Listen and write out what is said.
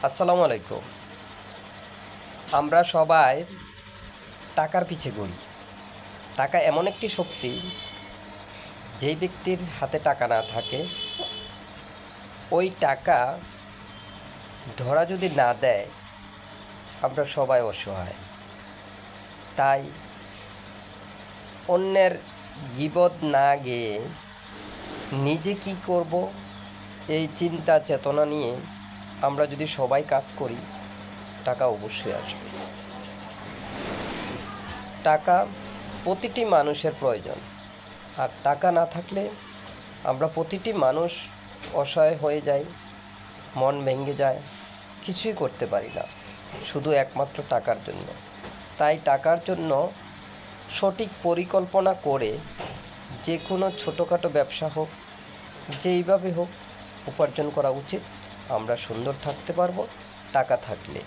আসসালামু আলাইকুম। আমরা সবাই টাকার পিছে ঘুরি। টাকা এমন একটি শক্তি, যেই ব্যক্তির হাতে টাকা না থাকে, ওই টাকা ধরা যদি না দেয়, আমরা সবাই অসহায়। তাই অন্যের গীবত না গেয়ে নিজে কি করব, এই চিন্তা চেতনা নিয়ে আমরা যদি সবাই কাজ করি, টাকা অবশ্যই আসবে। টাকা প্রতিটি মানুষের প্রয়োজন, আর টাকা না থাকলে আমরা প্রতিটি মানুষ অসহায় হয়ে যাই, মন ভেঙে যায়, কিছুই করতে পারি না, শুধু একমাত্র টাকার জন্য। তাই টাকার জন্য সঠিক পরিকল্পনা করে যে কোনো ছোটোখাটো ব্যবসা হোক, যেইভাবে হোক, উপার্জন করা উচিত। আমরা সুন্দর থাকতে পারবো টাকা থাকলে।